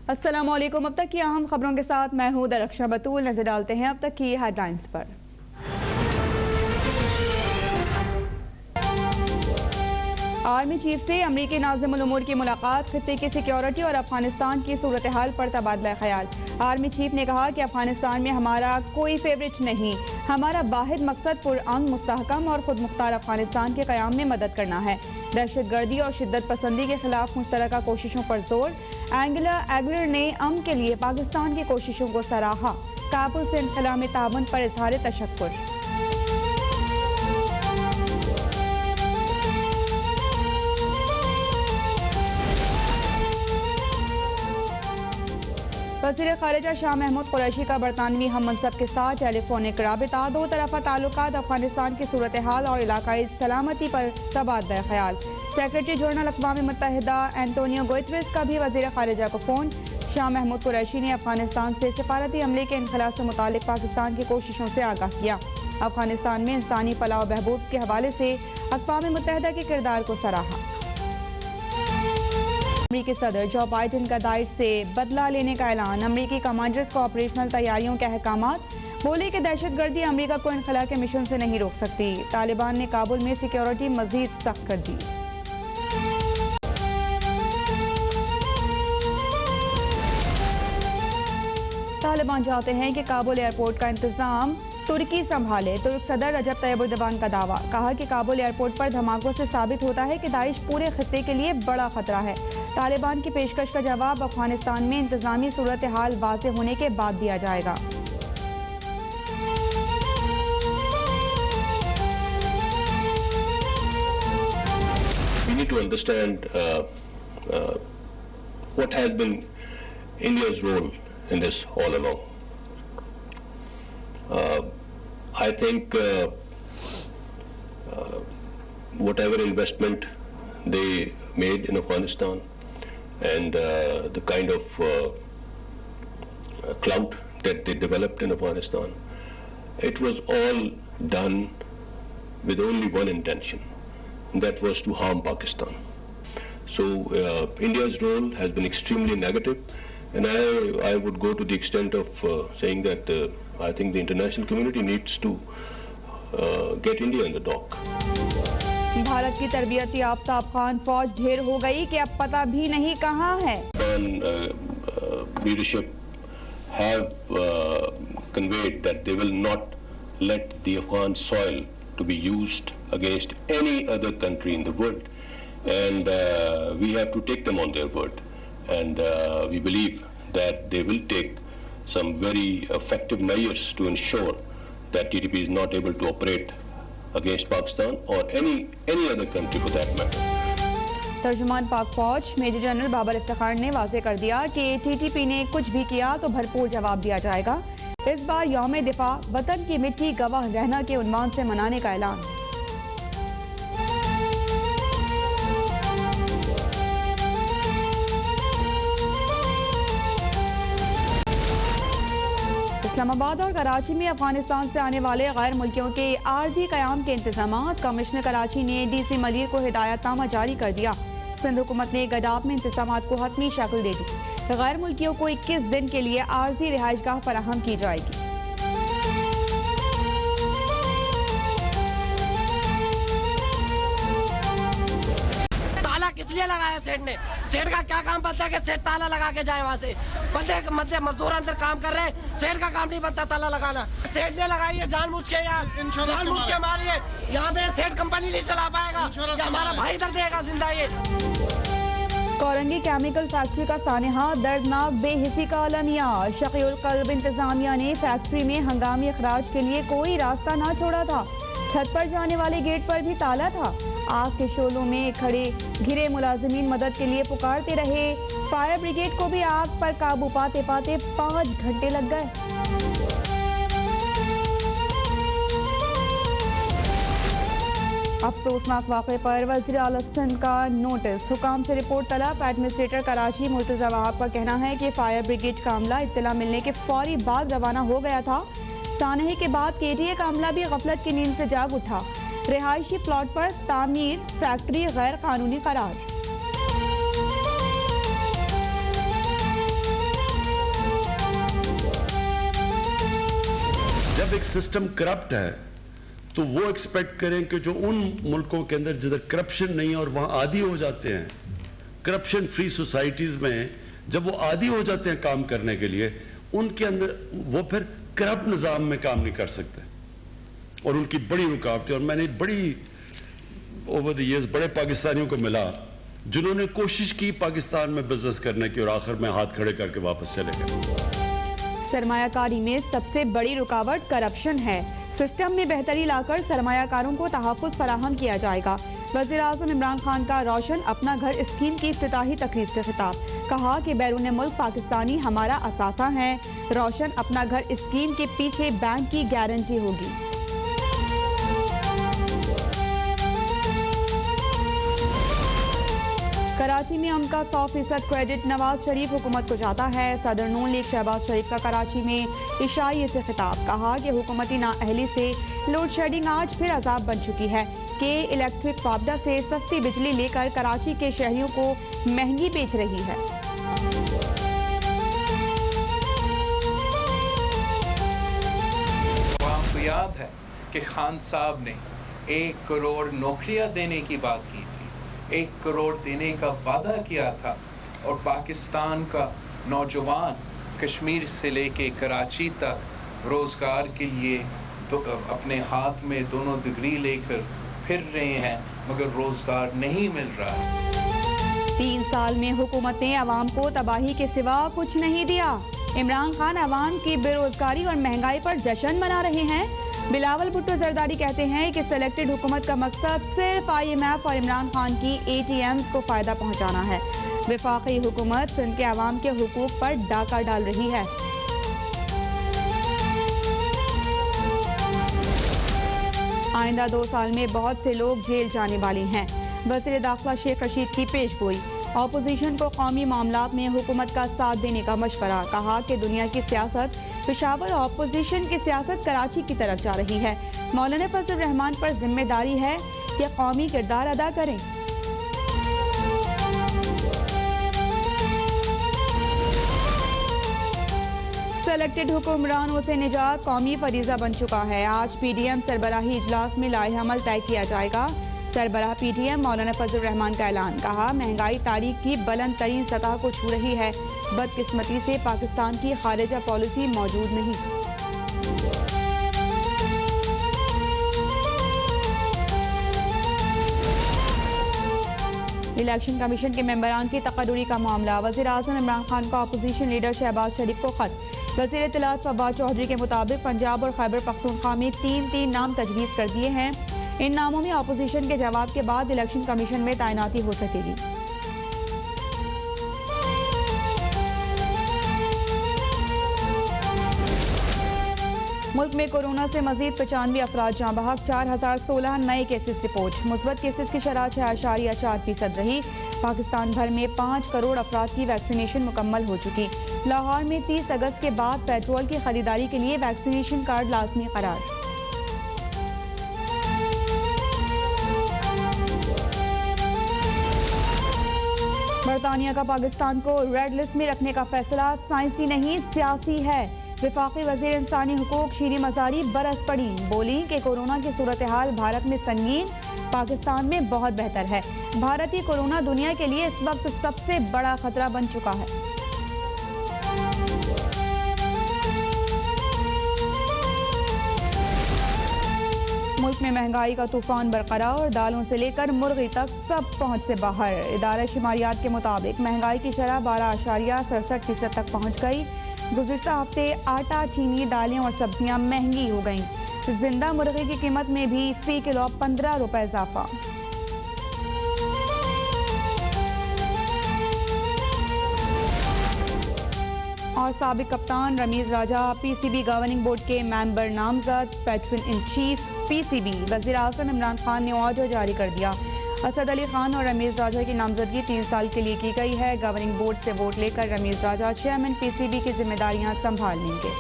अस्सलामुअलैकुम। अब तक की अहम खबरों के साथ मैं हूं दरख्शां बतूल। नजर डालते हैं अब तक की हेडलाइंस पर। आर्मी चीफ से अमरीकी नाज़िमुल उमूर की मुलाकात, खित्ते की सिक्योरिटी और अफगानिस्तान की सूरत हाल पर तबादला ख्याल। आर्मी चीफ ने कहा कि अफगानिस्तान में हमारा कोई फेवरेट नहीं, हमारा वाहिद मकसद पुरअमन, मुस्तहकम और खुद मुख्तार अफगानिस्तान के क़याम में मदद करना है। दहशत गर्दी और शिद्दत पसंदी के खिलाफ मुश्तरका कोशिशों पर जोर। एंगला एगलर ने अमन के लिए पाकिस्तान की कोशिशों को सराहा। काबुल से इनखला में ताबन पर इजहार तशक्कुर। वज़ीर ख़ारिजा शाह महमूद कुरैशी का बरतानवी हम मनसब के साथ टेलीफोनिक राबिता। दो तरफ़ा ताल्लुकात, अफगानिस्तान की सूरत हाल और इलाकाई सलामती पर तबादला ख्याल। सेक्रेटरी जनरल अक़वाम मुत्तहिदा एंटोनियो गुतेरेस का भी वज़ीर ख़ारिजा को फ़ोन। शाह महमूद कुरैशी ने अफगानिस्तान से सिफारती अमले के इनखला से मुतालिक पाकिस्तान की कोशिशों से आगाह किया। अफगानिस्तान में इंसानी फलाह व बहबूद के हवाले से अक़वाम मुत्तहिदा के किरदार को सराहा। अमरीकी सदर जो बाइडन का दाइश से बदला लेने का ऐलान। अमरीकी कमांडर्स को ऑपरेशनल तैयारियों के अहकामात। बोले कि दहशतगर्दी अमरीका को इनखला के मिशन से नहीं रोक सकती। तालिबान ने काबुल में सिक्योरिटी मजीद सख्त कर दी। तालिबान चाहते हैं कि काबुल एयरपोर्ट का इंतजाम तुर्की संभाले। तुर्क सदर रजब तैयब एर्दोगान का दावा। कहा कि काबुल एयरपोर्ट पर धमाकों से साबित होता है कि दाइश पूरे खित्ते के लिए बड़ा खतरा है। तालिबान की पेशकश का जवाब अफगानिस्तान में इंतजामी सूरत हाल वाज़ेह होने के बाद दिया जाएगा। We need to understand what has been India's role in this all along. I think whatever investment they made in Afghanistan and the kind of clout that they developed in Afghanistan, it was all done with only one intention, and that was to harm Pakistan. So India's role has been extremely negative, and I would go to the extent of saying that I think the international community needs to get India in the dock. Bharat की तरबियत याफ्ता अफगान फौज ढेर हो गई कि अब पता भी नहीं कहाँ है। Leadership have conveyed that they will not let the Afghan soil to be used against any other country in the world, and we have to take them on their word, and we believe that they will take some very effective measures to ensure that TTP is not able to operate against Pakistan or any other country for that matter. तर्जुमान पाक फौज major general Babar Iftikhar ने वाज़ेह कर दिया कि TTP ने कुछ भी किया तो भरपूर जवाब दिया जाएगा। इस बार यौम दिफा वतन की मिट्टी गवाह रहना के उन्वान से मनाने का ऐलान। इस्लामाबाद और कराची में अफगानिस्तान से आने वाले गैर मुल्कियों के आर्जी क़याम के इंतजामात। कमिश्नर कराची ने DC मलिर को हिदायतनामा जारी कर दिया। सिंध हुकूमत ने गडाब में इंतजामात को हतमी शक्ल दे दी। गैर मुल्कियों को 21 दिन के लिए आर्जी रिहाइशगाह फराहम की जाएगी। इसलिए लगाया सेठ ने। सेठ का क्या काम बनता है कि सेठ ताला लगा के जाए वहाँ से। बंदे मजदूर अंदर काम कर रहे हैं, सेठ का काम नहीं बनता ताला लगाना। सेठ ने लगाई है जानबूझ के, जानबूझ के मारिए। यहाँ पे सेठ कंपनी नहीं चला पाएगा, हमारा भाई इधर देगा जिंदा। ये कोरंगी केमिकल फैक्ट्री का सानहा, दर्दनाक बेहिसी का अलमिया। शकीउल कल्ब इंतजामिया ने फैक्ट्री में हंगामी अखराज के लिए कोई रास्ता ना छोड़ा था। छत पर जाने वाले गेट पर भी ताला था। आग के शोलों में खड़े घिरे मुलाजिमीन मदद के लिए पुकारते रहे। फायर ब्रिगेड को भी आग पर काबू पाते पाते 5 घंटे लग गए। अफसोसनाक वाक़े पर वज़ीर आला सिंध का नोटिस, हुकाम से रिपोर्ट तलब। एडमिनिस्ट्रेटर कराची मुर्तज़ा वहाब का कहना है कि फायर ब्रिगेड का अमला इत्तला मिलने के फौरी बाद रवाना हो गया था। सानहे के बाद KTA का अमला भी गफलत की नींद से जाग उठा। रिहायशी प्लॉट पर तामीर फैक्ट्री गैर कानूनी करार। जब एक सिस्टम करप्ट है तो वो एक्सपेक्ट करें कि जो उन मुल्कों के अंदर जिधर करप्शन नहीं है और वहाँ आदी हो जाते हैं, करप्शन फ्री सोसाइटीज़ में जब वो आदी हो जाते हैं काम करने के लिए, उनके अंदर वो फिर करप्ट निज़ाम में काम नहीं कर सकते और उनकी बड़ी रुकावटें। और मैंने बड़ी ओवर द ईयर्स बड़े पाकिस्तानियों को मिला जिन्होंने कोशिश की पाकिस्तान में बिजनेस करने की और आखिर में हाथ खड़े करके वापस चले गए। सरमायाकारी में सबसे बड़ी रुकावट करप्शन है। सिस्टम में बेहतरी लाकर सरमायाकारों को तहफ़्फ़ुज़ फराहम किया जाएगा। वज़ीर-ए-आज़म इमरान खान का रोशन अपना घर स्कीम की इफ्तिताही तकरीब से खिताब। कहा कि बैरून मुल्क पाकिस्तानी हमारा असासा है। रोशन अपना घर स्कीम के पीछे बैंक की गारंटी होगी। कराची में उनका 100% क्रेडिट नवाज शरीफ हुकूमत को जाता है। सदर नून लीग शहबाज शरीफ का कराची में इशाई से खिताब। कहा कि हुकूमती नाअहली से लोड शेडिंग आज फिर अजाब बन चुकी है कि इलेक्ट्रिक फाबडा से सस्ती बिजली लेकर कराची के शहरियों को महंगी बेच रही है। आपको याद है कि खान साहब ने 1 करोड़ नौकरियां देने की बात की थी, 1 करोड़ देने का वादा किया था और पाकिस्तान का नौजवान कश्मीर से लेके कराची तक रोज़गार के लिए अपने हाथ में दोनों डिग्री लेकर फिर रहे हैं, मगर रोज़गार नहीं मिल रहा। 3 साल में हुकूमत ने अवाम को तबाही के सिवा कुछ नहीं दिया। इमरान खान अवाम की बेरोजगारी और महंगाई पर जश्न मना रहे हैं। बिलावल भुट्टो जरदारी कहते हैं कि सेलेक्टेड हुकूमत का मकसद सिर्फ IMF और इमरान खान की ATMs को फ़ायदा पहुँचाना है। वफाकी हुकूमत सिंध के अवाम के हुकूक पर डाका डाल रही है। आइंदा 2 साल में बहुत से लोग जेल जाने वाले हैं। वज़ीर दाखिला शेख रशीद की पेशगोई। अपोजिशन को कौमी मामलात में हुकूमत का साथ देने का मशवरा। कहा कि दुनिया की सियासत पेशावर और अपोजिशन की सियासत कराची की तरफ जा रही है। मौलाना फजल रहमान पर जिम्मेदारी है कि कौमी किरदार अदा करें। सेलेक्टेड हुक्मरानों से निजात कौमी फरीजा बन चुका है। आज PDM सरबराही इजलास में लाए अमल तय किया जाएगा। सरबराह PDM मौलाना फजल रहमान का ऐलान। कहा महंगाई तारीख की बुलंद तरीन सतह को छू रही है। बदकिस्मती से पाकिस्तान की खारिजा पॉलिसी मौजूद नहीं। इलेक्शन कमीशन के मेंबरान की तकर्रुरी का मामला। वज़ीर-ए-आज़म इमरान खान का अपोजिशन लीडर शहबाज शरीफ को खत। वज़ीर इत्तलात फवाद चौधरी के मुताबिक पंजाब और खैबर पख्तूनख्वा में 3 नाम तजवीज़ कर दिए हैं। इन नामों में अपोजिशन के जवाब के बाद इलेक्शन कमीशन में तैनाती हो सकेगी। मुल्क में कोरोना से मजीद 95 अफराद जाँ बहक। 4016 नए केसेस रिपोर्ट। मुस्बत केसेस की शरह 6.4% रही। पाकिस्तान भर में 5 करोड़ अफराद की वैक्सीनेशन मुकम्मल हो चुकी। लाहौर में 30 अगस्त के बाद पेट्रोल की खरीदारी के लिए वैक्सीनेशन कार्ड लाजमी करार। बरतानिया का पाकिस्तान को रेड लिस्ट में रखने का फैसला साइंसी नहीं सियासी है। वफाकी वज़ीर इंसानी हुकूक शीरी मज़ारी बरस पड़ी। बोली कि कोरोना की सूरत हाल भारत में संगीन, पाकिस्तान में बहुत बेहतर है। भारतीय कोरोना दुनिया के लिए इस वक्त सबसे बड़ा खतरा बन चुका है। मुल्क में महंगाई का तूफान बरकरार। दालों से लेकर मुर्गी तक सब पहुंच से बाहर। इदारा शुमारियात के मुताबिक महंगाई की शरह 12.67% तक पहुंच गई। गुज़िश्ता हफ्ते आटा, चीनी, दालें और सब्जियां महंगी हो गईं। जिंदा मुर्गी की कीमत में भी फी किलो 15 रुपये इजाफा। और साबिक कप्तान Rameez Raja PCB governing board के मेंबर नामजद। पैट्रन इन चीफ PCB वज़ीर-ए-आज़म इमरान खान ने ऑर्डर जारी कर दिया। असद अली खान और रमीज राजा की नामजदगी 3 साल के लिए की गई है। गवर्निंग बोर्ड से वोट लेकर रमीज राजा चेयरमैन PCB की जिम्मेदारियां संभाल लेंगे।